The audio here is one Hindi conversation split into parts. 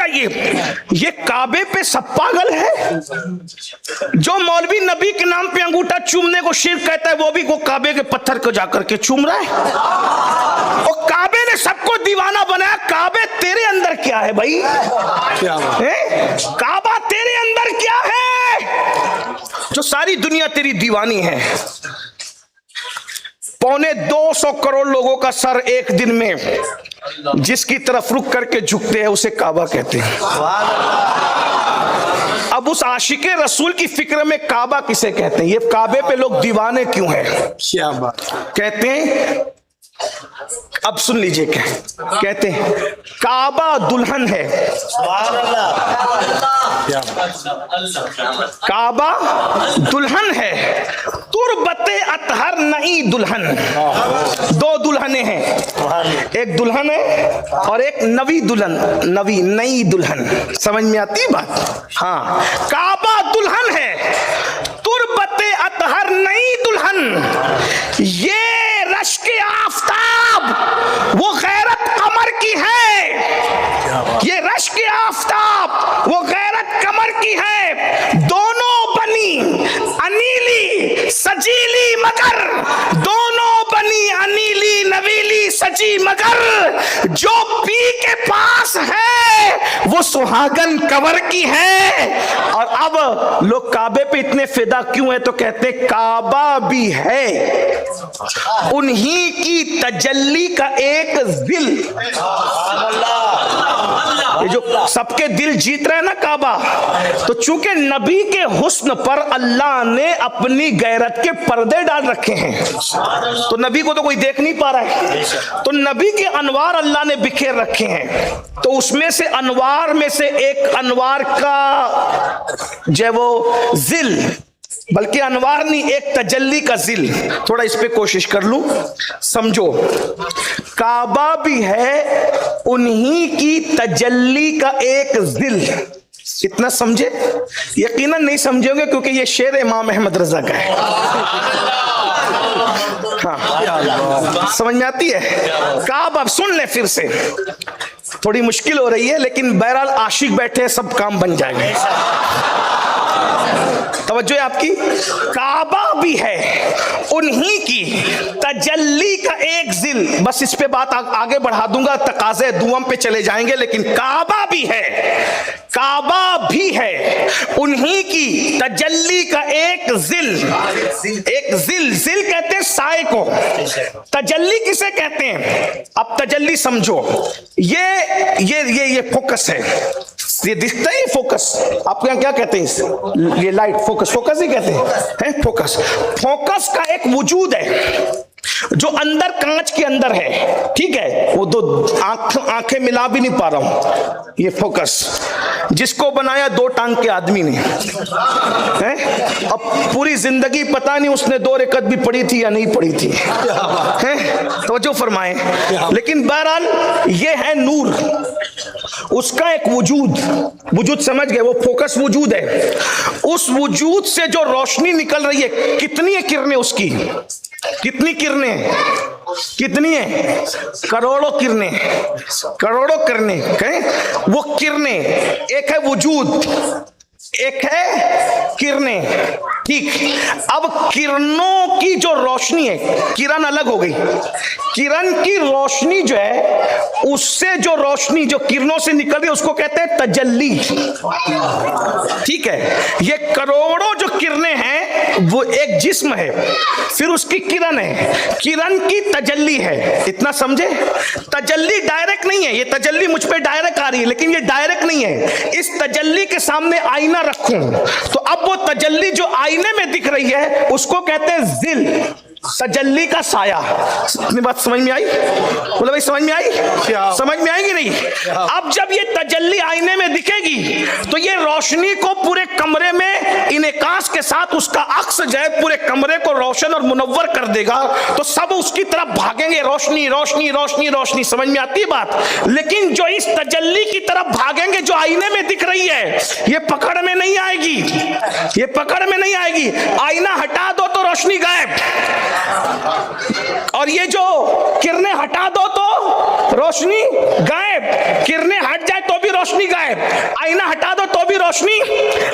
चाहिए, ये काबे पे सब पागल है। जो मौलवी नबी के नाम पे अंगूठा चूमने को शिर्क कहता है, वो भी वो काबे के पत्थर को जाकर के चूम रहा है। और काबे ने सबको दीवाना बनाया। काबे तेरे अंदर क्या है भाई? क्या है? काबा तेरे अंदर क्या है जो सारी दुनिया तेरी दीवानी है? 250 करोड़ लोगों का सर एक दिन में जिसकी तरफ रुख करके झुकते हैं उसे काबा कहते हैं। अब उस आशिके रसूल की फिक्र में काबा किसे कहते हैं? ये काबे पे लोग दीवाने क्यों हैं? क्या बात कहते हैं? अब सुन लीजिए क्या कहते हैं। काबा दुल्हन है। काबा दुल्हन है, तुरबते अतहर नई दुल्हन। दो दुल्हने हैं, एक दुल्हन है और एक नवी दुल्हन, नई दुल्हन। समझ में आती बात? हाँ, काबा दुल्हन है, तुरबते अतहर नई दुल्हन। ये रश के आफताब वो गैरत कमर की है। ये रश के आफताब वो गैरत कमर की है। दोनों बनी अनीली सजीली मगर, दोनों बनी अनीली नवीली सजी मगर, जो पी के पास है वो सुहागन कवर की है। और अब लोग काबे पे इतने फिदा क्यों है? तो कहते काबा भी है उन्हीं की तजल्ली का एक दिल। ये जो सबके दिल जीत रहे हैं ना काबा, तो चूंकि नबी के हुस्न पर अल्लाह ने अपनी गैरत के पर्दे डाल रखे हैं, तो नबी को तो कोई देख नहीं पा रहा है, तो नबी के अनवार अल्लाह ने बिखेर रखे हैं। तो उसमें से अनवार में से एक अनवार का जो वो जिल, बल्कि अनवार नहीं, एक तजल्ली का जिल। थोड़ा इस पे कोशिश कर लूं, समझो। काबा भी है उन्हीं की तजल्ली का एक जिल। इतना समझे? यकीनन नहीं समझोगे क्योंकि ये शेर इमाम अहमद रजा का है। हाँ, समझ में आती है? काबा, अब सुन ले फिर से, थोड़ी मुश्किल हो रही है लेकिन बहरहाल आशिक बैठे सब काम बन जाएंगे। तवज्जो है आपकी? काबा भी है उन्हीं की तजल्ली का एक जिल। बस इस पे बात आगे बढ़ा दूंगा, तकाज़े दुआम पे चले जाएंगे, लेकिन काबा भी है, काबा भी है उन्हीं की तजल्ली का एक जिल। एक जिल, जिल कहते हैं साए को, तजल्ली किसे कहते हैं? अब तजल्ली समझो, ये फोकस है, ये दिखता है फोकस। आपके यहाँ क्या कहते हैं? ये लाइट फोकस, फोकस ही कहते हैं, फोकस। फोकस का एक वजूद है जो अंदर कांच के अंदर है, ठीक है? वो दो आंखें मिला भी नहीं पा रहा हूं। ये फोकस जिसको बनाया दो टांग के आदमी ने है। अब पूरी जिंदगी पता नहीं उसने 2 रकअत भी पढ़ी थी या नहीं पढ़ी थी, है? तवज्जो फरमाएं। लेकिन बहरहाल ये है नूर, उसका एक वजूद समझ गए? वो फोकस वजूद है। उस वजूद से जो रोशनी निकल रही है, कितनी है किरणें उसकी? कितनी किरणें? कितनी है? करोड़ों किरणें, करोड़ों किरणें कहें। वो किरणें, एक है वजूद, एक है किरणें, ठीक। अब किरणों की जो रोशनी है, किरण अलग हो गई, किरण की रोशनी जो है, उससे जो रोशनी जो किरणों से निकल रही है उसको कहते हैं तजल्ली, ठीक है? ये करोड़ों जो किरणें हैं वो एक जिस्म है, फिर उसकी किरण है, किरण की तजल्ली है। इतना समझे? तजल्ली डायरेक्ट नहीं है, ये तजल्ली मुझ पे डायरेक्ट आ रही है, लेकिन ये डायरेक्ट नहीं है। इस तजल्ली के सामने आईना रखूं तो अब वो तजल्ली जो आईने में दिख रही है उसको कहते हैं जिल, तजल्ली का साया। इतनी बात समझ में आई? बोले भाई समझ में आई? समझ में आएगी नहीं? अब जब ये तजल्ली आईने में दिखेगी तो ये रोशनी को पूरे कमरे में इनेकास के साथ उसका अक्स जो है पूरे कमरे को रोशन और मुनव्वर कर देगा, तो सब उसकी तरफ भागेंगे, रोशनी रोशनी रोशनी रोशनी। समझ में आती है बात? लेकिन जो इस तजल्ली की तरफ भागेंगे जो आईने में दिख रही है, ये पकड़ में नहीं आएगी, ये पकड़ में नहीं आएगी। आईना हटा दो तो रोशनी गायब, और ये जो किरणें हटा दो तो रोशनी गायब, किरणें हट जाए तो भी रोशनी गायब, आईना हटा दो तो भी रोशनी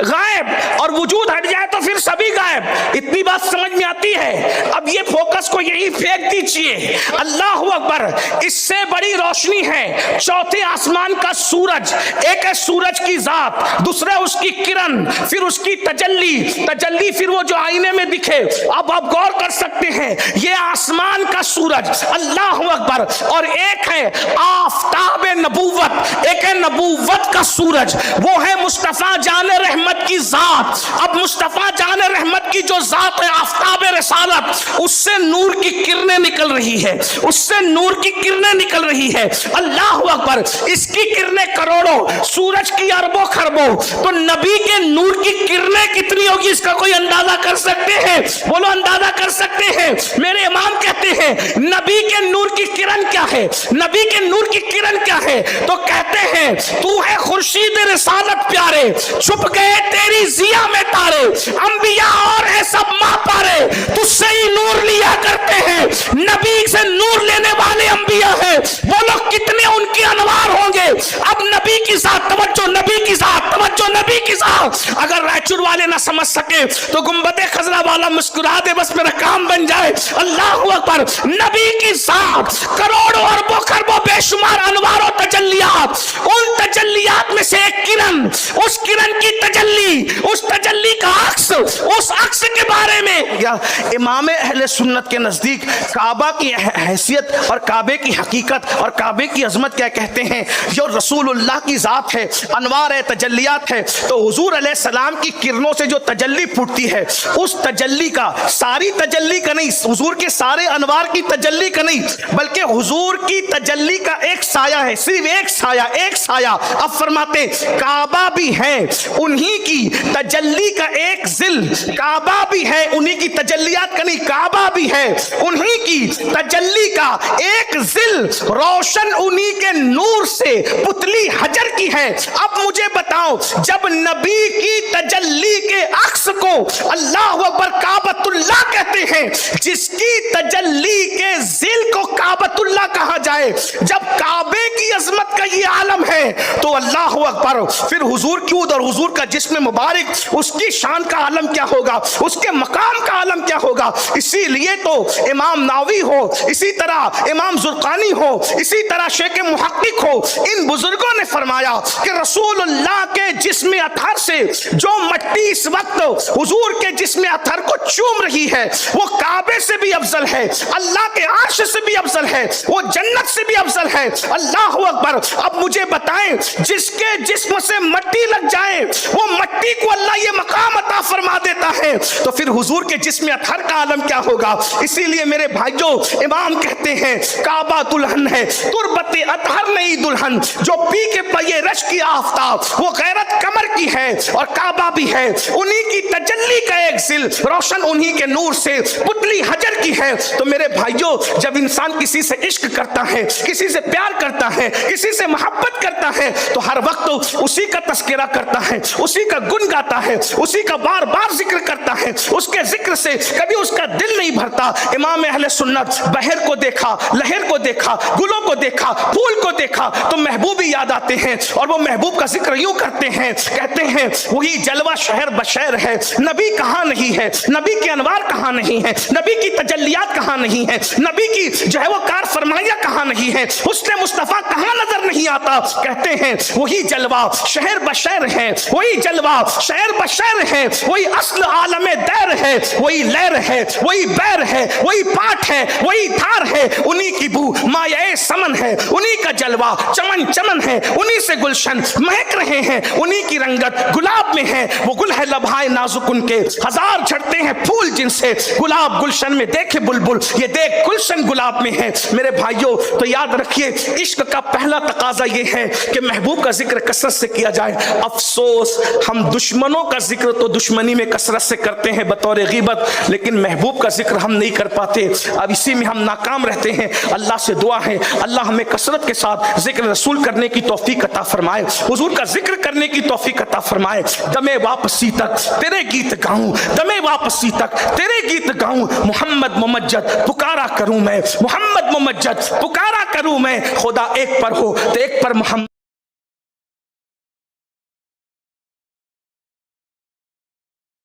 गायब, और वजूद हट जाए तो फिर सभी गायब। इतनी बात समझ में आती है। अब ये फोकस को यही फेंक दीजिए। अल्लाह अकबर, इससे बड़ी रोशनी है चौथे आसमान का सूरज। एक है सूरज की जात, दूसरा उसकी किरण, फिर उसकी तजल्ली, फिर वो जो आईने में दिखे। अब आप गौर कर सकते हैं, ये आसमान का सूरज, अल्लाह अकबर, और एक है आफताब नबूवत, एक है नबूवत का सूरज, वो है मुस्तफा जान रहमत की जात। अब मुस्तफा जान रहमत की जो जात है, आफताब रसालत, उससे नूर की किरणें निकल रही है, उससे नूर की किरणें निकल रही है। अल्लाह अकबर, इसकी किरणें करोड़ों, सूरज की अरबों खरबों, तो नबी के नूर की किरणें कितनी होगी इसका कोई अंदाजा कर सकते हैं? बोलो, अंदाजा कर सकते हैं? मेरे इमाम कहते हैं नबी के नूर की किरण क्या है, नबी के नूर की किरण क्या है? तो कहते हैं तू है खुर्शीद रिसालत प्यारे, छुप गए तेरी जिया में तारे, अंबिया और है सब मां पारे, तुझसे ही नूर लिया करते हैं, नबी से नूर लेने वाले अंबिया हैं। बोलो कितने उनके अनवार होंगे। अब नबी की साथ तवज्जो, नबी की साथ तवज्जो, नबी की साथ। अगर रायचूर वाले ना समझ सके तो गुंबदे खजरा वाला मुस्कुरा दे, बस मेरा काम बन जाए। अल्लाह अकबर, नबी की साथ करोड़ों अरबों खरबों बेशुमार अनवारों तजल्लियात, उन तजल्लियात में से एक किरण, उस किरण की तजल्ली, उस तजल्ली का अक्स, उस अक्स के बारे में या इमाम अहले सुन्नत के नजदीक काबा की हैसियत और काबे की हकीकत और काबे की अजमत क्या कहते हैं? जो रसूलुल्लाह की जात है, अनवार है, तजल्लियात है, तो हुजूर अलैहिस्सलाम की किरणों से जो तजल्ली फूटती है, उस तजल्ली का, सारी तजल्ली का नहीं, हुजूर के सारे अनवार की तजल्ली का नहीं, बल्कि हुजूर की तजल्ली का एक साया है, सिर्फ एक साया, एक साया। अब फरमाते काबा भी है उन्हीं की तजल्ली का एक जिल, काबा भी है उन्हीं की तजल्लियात का नहीं, काबा भी है उन्हीं की तजल्ली का एक जिल, रोशन उन्हीं के नूर से पुतली हजर की है। अब मुझे बताओ, जब नबी की तजल्ली के अक्स को अल्लाह अकबर काबतुल्लाह कहते हैं, जिसकी तजल्ली के जिल को काबतुल्लाह कहा जाए, जब काबे की अजमत का ये आलम है, तो अल्लाह अकबर, फिर हुजूर की और हुजूर का जिस्म मुबारक, उसकी शान का आलम क्या होगा, उसके मकाम का आलम क्या होगा। इसीलिए तो इमाम नावी हो, इसी तरह इमाम जुर्कानी हो, इसी तरह शेख मुहक्किक हो, इन बुजुर्गों ने फरमाया कि रसूलुल्लाह के जिस्म अतहर से जो मट्टी इस वक्त हुजूर के जिस्म अतहर को चूम रही है, वो काबे से भी अफजल है, अल्लाह के अर्श से भी अफजल है, वो जन्नत से भी अफजल है। अल्लाह अकबर। अब मुझे बताएं, जिसके जिस्म से मट्टी लग जाए, वो मट्टी को अल्लाह ये मकाम अता फरमा देता है, तो फिर हुजूर के जिस्म अतहर का आलम क्या होगा। इसीलिए मेरे भाइयों, इमाम कहते हैं काबा दुल्हन है, तुरबते अतहर नहीं दुल्हन, जो पी के पिए रश की आफ्ताब, वो गैरत कमर की है, और काबा भी है उन्हीं की तजल्ली का एक जिल, रोशन उन्हीं के नूर से पुतली हजर की है। तो मेरे भाइयों, जब इंसान किसी से इश्क करता है, किसी से प्यार करता है, किसी से मोहब्बत करता है, तो हर वक्त उसी का तस्करा करता है, उसी का गुण गाता है, उसी का बार बार जिक्र करता है, उसके जिक्र से कभी उसका दिल नहीं भरता। इमाम अहले सुन्नत बहर को देखा, लहर को देखा, गुलों को देखा, फूल को देखा, तो महबूब ही याद आते हैं, और वो महबूब का जिक्र यूं करते हैं, कहते हैं वही जलवा शहर बशैर है, नबी कहां नहीं है, नबी के अनवार कहां नहीं है, नबी की तजल्लियात कहां नहीं है, नबी की जो है वो कार फरमाइयां कहां नहीं है, हुस्न मुस्तफा कहां नजर नहीं आता। कहते हैं वही जलवा शहर बशैर है, वही जलवा शहर बशैर है, वही असल आलम दैर है, वही लहर है, वही बैर है, वही पाठ है, वही धार है, उन्हीं की बू मायाए समन है, उन्हीं का जलवा चमन चमन है, उन्हीं से गुलशन महक रहे हैं, उन्हीं की रंगत गुलाब में है, वो गुल है लभाए नाजुक उनके, हजार झड़ते हैं फूल जिनसे, गुलाब गुलशन में देखे बुलबुल, ये देख गुलशन गुलाब में है। मेरे भाइयों, तो याद रखिए, इश्क का पहला तकाजा ये है कि महबूब का जिक्र कसरत से किया जाए। अफसोस, हम दुश्मनों का जिक्र तो दुश्मनी में कसरत से करते हैं बतौर गीबत, लेकिन महबूब का जिक्र हम नहीं कर पाते। अब इसी में हम नाकाम रहते हैं। अल्लाह से दुआ है, अल्लाह हमें कसरत के साथ जिक्र रसूल करने की तौफीक अता फरमाए, हुजूर का जिक्र करने की तौफीक अता फरमाए। दमे वापसी तक तेरे गीत गाऊं, दमे वापसी तक तेरे गीत गाऊं, मोहम्मद मुमज्जद पुकारा करूं मैं, मोहम्मद मुमज्जद पुकारा करूं मैं। खुदा एक पर हो तो एक पर मोहम्मद